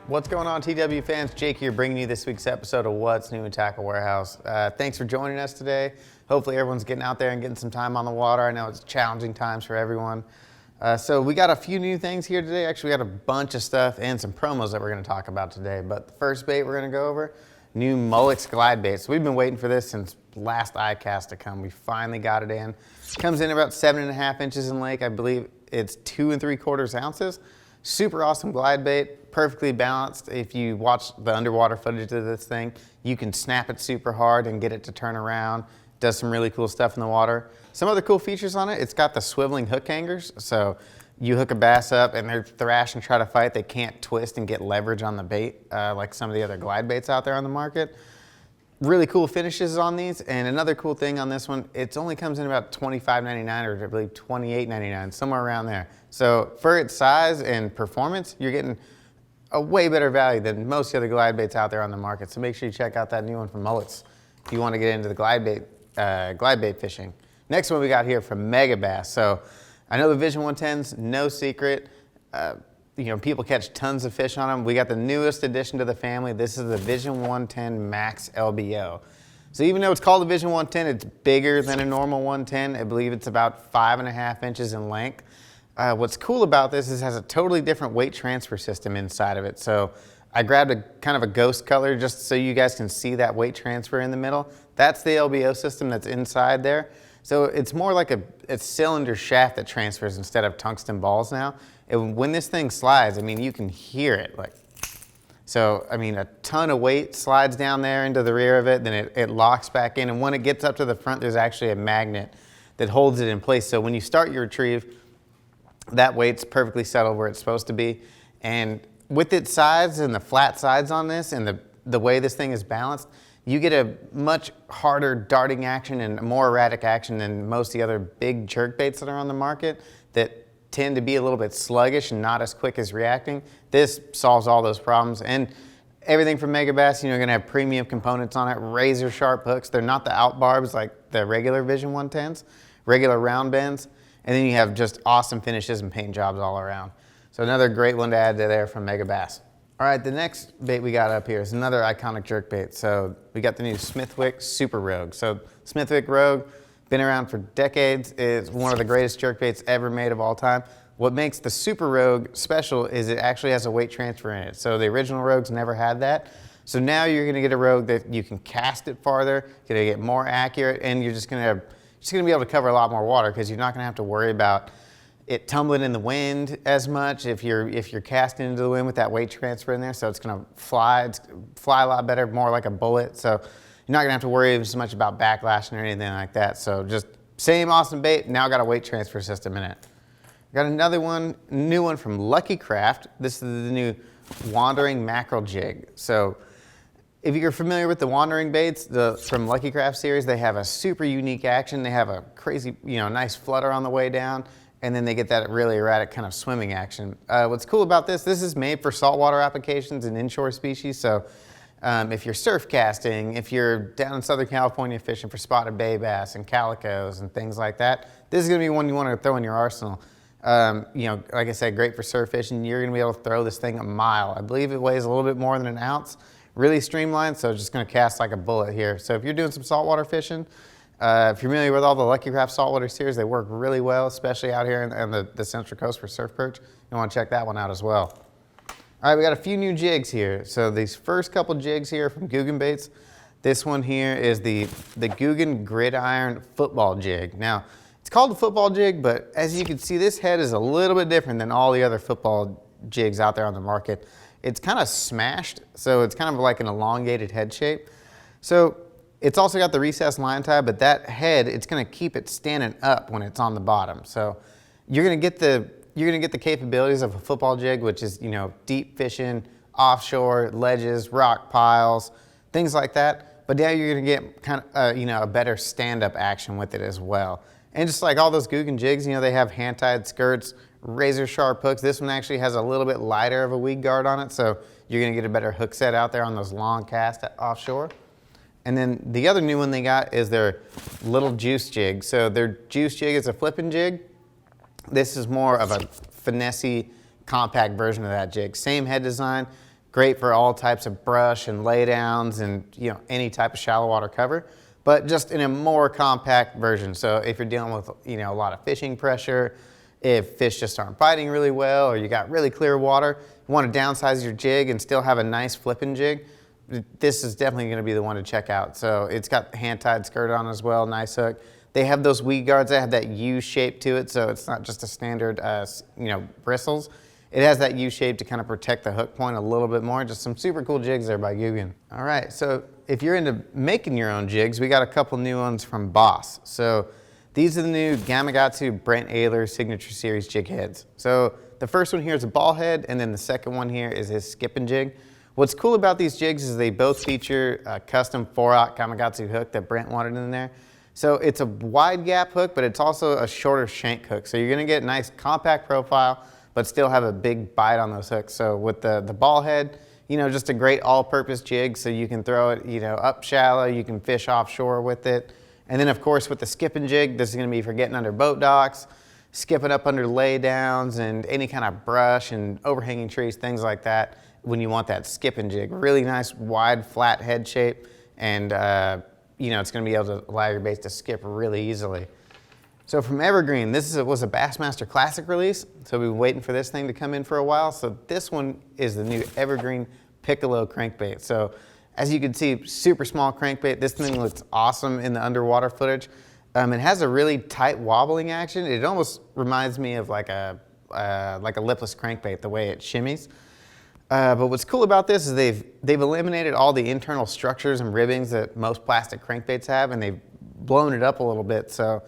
What's going on, TW fans? Jake here, bringing you this week's episode of What's New in Tackle Warehouse. Thanks for joining us today. Hopefully everyone's getting out there and getting some time on the water. I know it's challenging times for everyone. So we got a few new things here today. Actually, we got a bunch of stuff and some promos that we're going to talk about today. But the first bait we're going to go over, new Molix glide bait. So we've been waiting for this since last iCast to come. We finally got it in. Comes in about 7.5 inches in length. I believe it's 2 3/4 ounces. Super awesome glide bait, perfectly balanced. If you watch the underwater footage of this thing, you can snap it super hard and get it to turn around. Does some really cool stuff in the water. Some other cool features on it, it's got the swiveling hook hangers. So you hook a bass up and they're thrash and try to fight, they can't twist and get leverage on the bait like some of the other glide baits out there on the market. Really cool finishes on these, and another cool thing on this one, it only comes in about $25.99 or I believe $28.99, somewhere around there. So for its size and performance, you're getting a way better value than most of the other glide baits out there on the market. So make sure you check out that new one from Molix if you want to get into the glide bait fishing. Next one we got here from Megabass. So I know the Vision 110's no secret. You know, people catch tons of fish on them. We got the newest addition to the family. This is the Vision 110 Max LBO. So even though it's called the Vision 110, it's bigger than a normal 110. I believe it's about 5.5 inches in length. What's cool about this is it has a totally different weight transfer system inside of it. So I grabbed a kind of a ghost color just so you guys can see that weight transfer in the middle. That's the LBO system that's inside there. So it's more like a cylinder shaft that transfers instead of tungsten balls now. And when this thing slides, I mean, you can hear it. So, I mean, a ton of weight slides down there into the rear of it, then it locks back in. And when it gets up to the front, there's actually a magnet that holds it in place. So when you start your retrieve, that weight's perfectly settled where it's supposed to be. And with its size and the flat sides on this and the way this thing is balanced, you get a much harder darting action and more erratic action than most of the other big jerk baits that are on the market that tend to be a little bit sluggish and not as quick as reacting. This solves all those problems. And everything from Megabass, you know, gonna have premium components on it, razor sharp hooks. They're not the out barbs like the regular Vision 110s, regular round bends. And then you have just awesome finishes and paint jobs all around. So another great one to add to there from Megabass. All right, the next bait we got up here is another iconic jerk bait. So we got the new Smithwick Super Rogue. So Smithwick Rogue, been around for decades. It's one of the greatest jerk baits ever made of all time. What makes the Super Rogue special is it actually has a weight transfer in it. So the original Rogues never had that. So now you're gonna get a Rogue that you can cast it farther, you're gonna get more accurate, and you're just gonna be able to cover a lot more water because you're not gonna have to worry about it tumbling in the wind as much if you're casting into the wind with that weight transfer in there. So it's gonna fly a lot better, more like a bullet. So you're not gonna have to worry as much about backlashing or anything like that. So just same awesome bait, now got a weight transfer system in it. Got another one, new one from Lucky Craft. This is the new Wandering Mackerel Jig. So if you're familiar with the Wandering baits, from Lucky Craft series, they have a super unique action. They have a crazy, nice flutter on the way down, and then they get that really erratic kind of swimming action. What's cool about this is made for saltwater applications and inshore species. So if you're surf casting, if you're down in Southern California fishing for spotted bay bass and calicos and things like that, this is gonna be one you wanna throw in your arsenal. Like I said, great for surf fishing. You're gonna be able to throw this thing a mile. I believe it weighs a little bit more than an ounce. Really streamlined, so it's just gonna cast like a bullet here. So if you're doing some saltwater fishing, if you're familiar with all the Lucky Craft saltwater series, they work really well, especially out here in the Central Coast for surf perch. You wanna check that one out as well. All right, we got a few new jigs here. So these first couple jigs here from Googan Baits. This one here is the Googan Gridiron Football Jig. Now, it's called the football jig, but as you can see, this head is a little bit different than all the other football jigs out there on the market. It's kind of smashed, so it's kind of like an elongated head shape. So it's also got the recessed line tie, but that head, it's gonna keep it standing up when it's on the bottom. So you're gonna get the capabilities of a football jig, which is, deep fishing, offshore, ledges, rock piles, things like that. But now you're gonna get kind of, a better stand-up action with it as well. And just like all those Googan jigs, they have hand-tied skirts, razor sharp hooks. This one actually has a little bit lighter of a weed guard on it, so you're gonna get a better hook set out there on those long casts offshore. And then the other new one they got is their Lil Juicee jig. So their Juice jig is a flipping jig. This is more of a finesse-y, compact version of that jig. Same head design, Great for all types of brush and laydowns and any type of shallow water cover, but just in a more compact version. So if you're dealing with a lot of fishing pressure, if fish just aren't biting really well, or you got really clear water, you want to downsize your jig and still have a nice flipping jig, this is definitely going to be the one to check out. So it's got hand-tied skirt on as well, nice hook. They have those weed guards that have that U shape to it, so it's not just a standard bristles. It has that U shape to kind of protect the hook point a little bit more. Just some super cool jigs there by Googan. All right, so if you're into making your own jigs, we got a couple new ones from Boss. So these are the new Gamakatsu Brent Ehrler Signature Series jig heads. So the first one here is a ball head, and then the second one here is his skipping jig. What's cool about these jigs is they both feature a custom 4/0 Gamakatsu hook that Brent wanted in there. So it's a wide gap hook, but it's also a shorter shank hook. So you're gonna get a nice compact profile, but still have a big bite on those hooks. So with the ball head, just a great all-purpose jig, so you can throw it, up shallow, you can fish offshore with it. And then of course with the skipping jig, this is gonna be for getting under boat docks, skipping up under laydowns and any kind of brush and overhanging trees, things like that, when you want that skipping jig. Really nice, wide, flat head shape, and it's gonna be able to allow your baits to skip really easily. So from Evergreen, this was a Bassmaster Classic release, so we've been waiting for this thing to come in for a while. So this one is the new Evergreen Piccolo Crankbait. So as you can see, super small crankbait. This thing looks awesome in the underwater footage. It has a really tight wobbling action. It almost reminds me of like a lipless crankbait, the way it shimmies. But what's cool about this is they've eliminated all the internal structures and ribbings that most plastic crankbaits have, and they've blown it up a little bit. So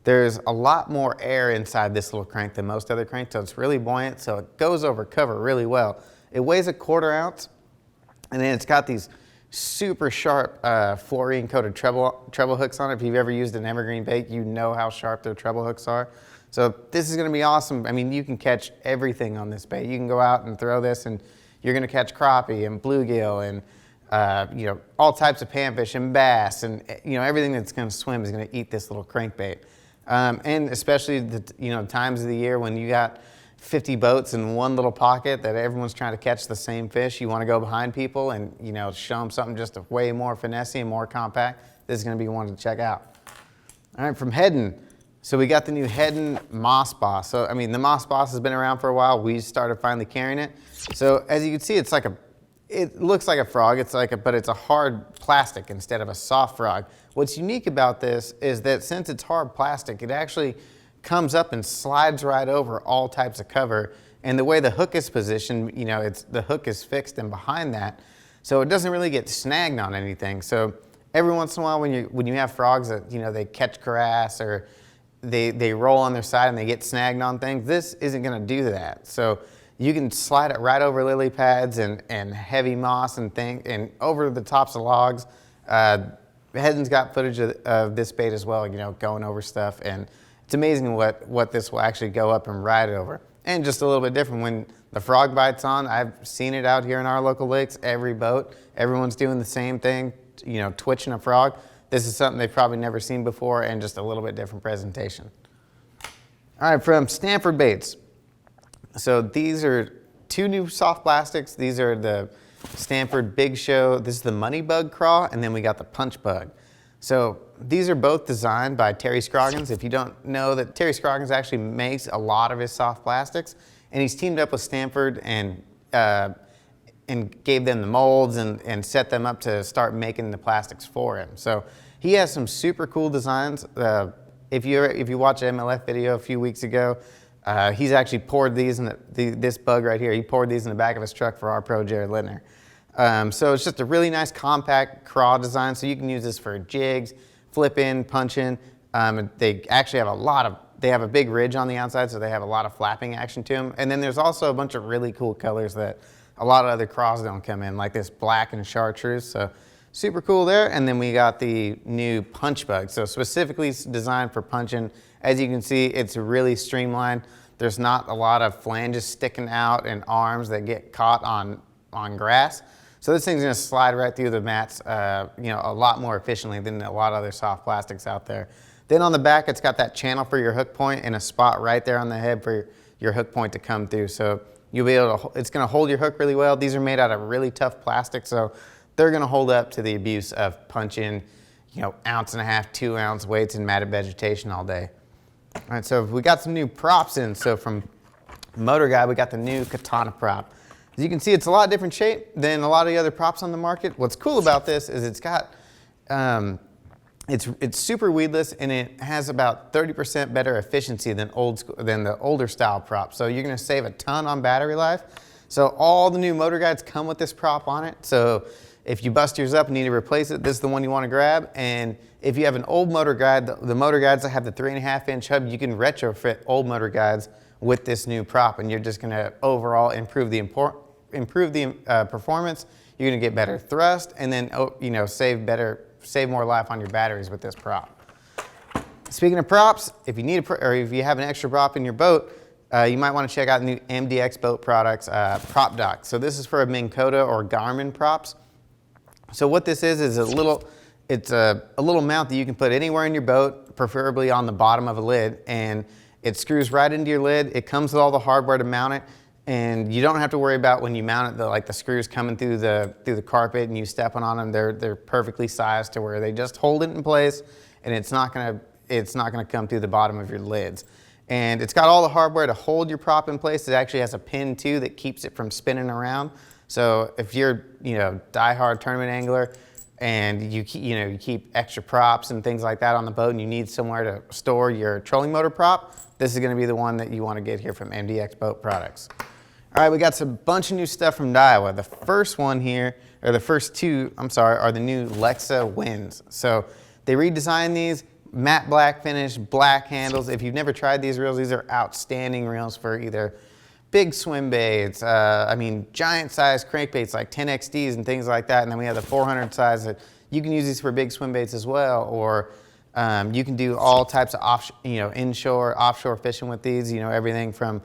there's a lot more air inside this little crank than most other cranks, so it's really buoyant, so it goes over cover really well. It weighs a 1/4 ounce, and then it's got these super sharp fluorine coated treble hooks on it. If you've ever used an Evergreen bait, you know how sharp their treble hooks are. So this is gonna be awesome. I mean, you can catch everything on this bait. You can go out and throw this and you're gonna catch crappie and bluegill and all types of panfish and bass, and everything that's gonna swim is gonna eat this little crankbait. And especially the times of the year when you got 50 boats in one little pocket that everyone's trying to catch the same fish, you want to go behind people and show them something just way more finessey and more compact. This is going to be one to check out. All right, from Heddon. So we got the new Heddon Moss Boss. So I mean, the Moss Boss has been around for a while. We started finally carrying it. So as you can see, it looks like a frog. But it's a hard plastic instead of a soft frog. What's unique about this is that since it's hard plastic, it actually comes up and slides right over all types of cover. And the way the hook is positioned, the hook is fixed and behind that, so it doesn't really get snagged on anything. So every once in a while, when you have frogs that they catch grass or they roll on their side and they get snagged on things, this isn't going to do that. So you can slide it right over lily pads and heavy moss and over the tops of logs. Heddon's got footage of this bait as well, going over stuff, and it's amazing what this will actually go up and ride over. And just a little bit different when the frog bite's on. I've seen it out here in our local lakes, every boat, everyone's doing the same thing, twitching a frog. This is something they've probably never seen before, and just a little bit different presentation. All right, from Stanford Baits. So these are 2 new soft plastics. These are the Stanford Big Show. This is the Money Bug Craw, and then we got the Punch Bug. So these are both designed by Terry Scroggins. If you don't know, that Terry Scroggins actually makes a lot of his soft plastics, and he's teamed up with Stanford and gave them the molds and set them up to start making the plastics for him. So he has some super cool designs. If you watch an MLF video a few weeks ago, he's actually poured these in this bug right here. He poured these in the back of his truck for our pro Jared Lintner. So it's just a really nice compact craw design. So you can use this for jigs, flip in, punch in. They actually have they have a big ridge on the outside, so they have a lot of flapping action to them. And then there's also a bunch of really cool colors that a lot of other craws don't come in, like this black and chartreuse. So super cool there. And then we got the new Punch Bug. So specifically designed for punching. As you can see, it's really streamlined. There's not a lot of flanges sticking out and arms that get caught on grass. So this thing's gonna slide right through the mats, a lot more efficiently than a lot of other soft plastics out there. Then on the back, it's got that channel for your hook point and a spot right there on the head for your hook point to come through. So, You'll be able to, it's gonna hold your hook really well. These are made out of really tough plastic, so they're gonna hold up to the abuse of punching, you know, 1.5 ounce, 2 ounce weights in matted vegetation all day. All right, so we got some new props in. So from Motorguide, we got the new Katana prop. As you can see, it's a lot different shape than a lot of the other props on the market. What's cool about this is it's got, it's super weedless, and it has about 30% better efficiency than the older style prop. So you're gonna save a ton on battery life. So all the new Motorguides come with this prop on it. So if you bust yours up and need to replace it, this is the one you wanna grab. And if you have an old Motorguide, the Motorguides that have the 3.5 inch hub, you can retrofit old Motorguides with this new prop, and you're just gonna overall improve the performance. You're gonna get better thrust, and then you know, save more life on your batteries with this prop. Speaking of props, if you need or if you have an extra prop in your boat, you might want to check out the new MDX Boat Products prop dock. So this is for a Minn Kota or Garmin props. So what this is a little mount that you can put anywhere in your boat, preferably on the bottom of a lid, and it screws right into your lid. It comes with all the hardware to mount it, and you don't have to worry about when you mount it, the screws coming through the carpet and you stepping on them. They're perfectly sized to where they just hold it in place, and it's not gonna come through the bottom of your lids. And it's got all the hardware to hold your prop in place. It actually has a pin too that keeps it from spinning around. So if you're, you know, diehard tournament angler and you keep extra props and things like that on the boat, and you need somewhere to store your trolling motor prop, this is going to be the one that you want to get here from MDX Boat Products. All right, we got some bunch of new stuff from Daiwa. The first one here, or the first two, I'm sorry, are the new Lexa winds. So they redesigned these, matte black finish, black handles. If you've never tried these reels, these are outstanding reels for either big swim baits, giant size crankbaits like 10XDs and things like that. And then we have the 400 size that you can use these for big swim baits as well, or you can do all types of inshore, offshore fishing with these. You know, everything from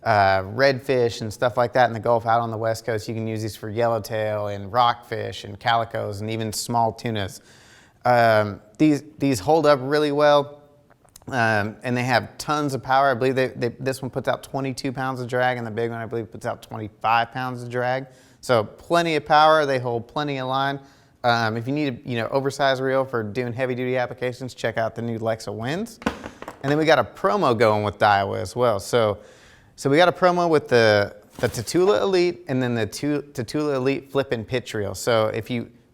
redfish and stuff like that in the Gulf out on the West Coast. You can use these for yellowtail and rockfish and calicos and even small tunas. These hold up really well. And they have tons of power. I believe this one puts out 22 pounds of drag, and the big one I believe puts out 25 pounds of drag. So plenty of power. They hold plenty of line. If you need a oversized reel for doing heavy duty applications, check out the new Lexa winds. And then we got a promo going with Daiwa as well. So we got a promo with the Tatula Elite and then the Tatula Elite flip and pitch reel. So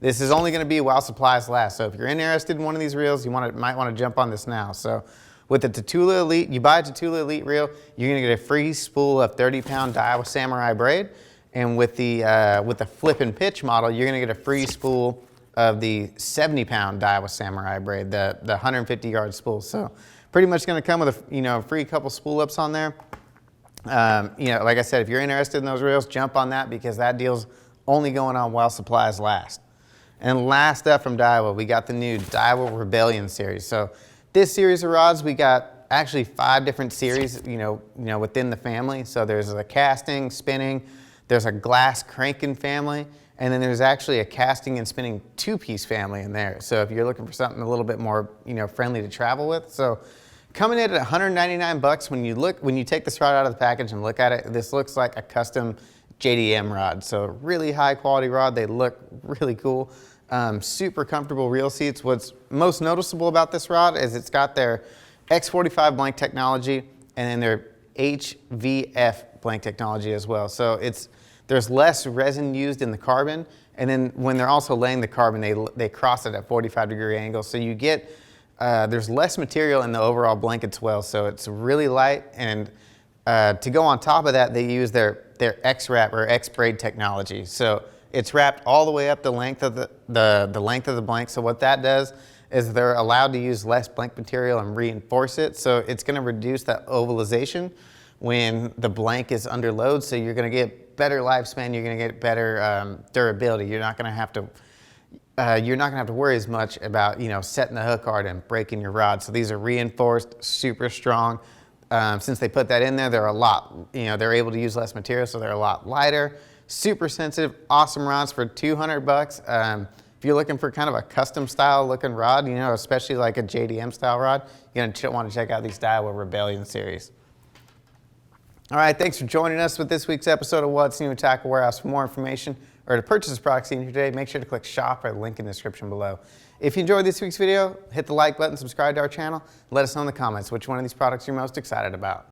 this is only going to be while supplies last. So if you're interested in one of these reels, might want to jump on this now. So with the Tatula Elite, you buy a Tatula Elite reel, you're going to get a free spool of 30-pound Daiwa Samurai braid. And with the flip and pitch model, you're going to get a free spool of the 70-pound Daiwa Samurai braid, the 150-yard spool. So pretty much going to come with a free couple spool ups on there. Like I said, if you're interested in those reels, jump on that, because that deal's only going on while supplies last. And last up from Daiwa, we got the new Daiwa Rebellion series. So this series of rods, we got actually 5 different series, within the family. So there's a casting, spinning, there's a glass cranking family, and then there's actually a casting and spinning 2-piece family in there. So if you're looking for something a little bit more, friendly to travel with. So coming in at 199 bucks, when you take this rod out of the package and look at it, this looks like a custom JDM rod. So really high quality rod. They look really cool. Super comfortable reel seats. What's most noticeable about this rod is it's got their X45 blank technology and then their HVF blank technology as well. So there's less resin used in the carbon, and then when they're also laying the carbon, they cross it at 45-degree angles. So you get there's less material in the overall blanket swell, so it's really light. And to go on top of that, they use their X-wrap or X-braid technology. So it's wrapped all the way up the length of the length of the blank. So what that does is they're allowed to use less blank material and reinforce it. So it's going to reduce that ovalization when the blank is under load. So you're going to get better lifespan. You're going to get better durability. You're not going to have to worry as much about setting the hook hard and breaking your rod. So these are reinforced, super strong. Since they put that in there, they're able to use less material, so they're a lot lighter. Super sensitive, awesome rods for 200 bucks. If you're looking for kind of a custom style looking rod, especially like a JDM style rod, you're gonna want to check out these Daiwa Rebellion series. All right, thanks for joining us with this week's episode of What's New at Tackle Warehouse. For more information or to purchase products seen here today, make sure to click shop or the link in the description below. If you enjoyed this week's video, hit the like button, subscribe to our channel, and let us know in the comments which one of these products you're most excited about.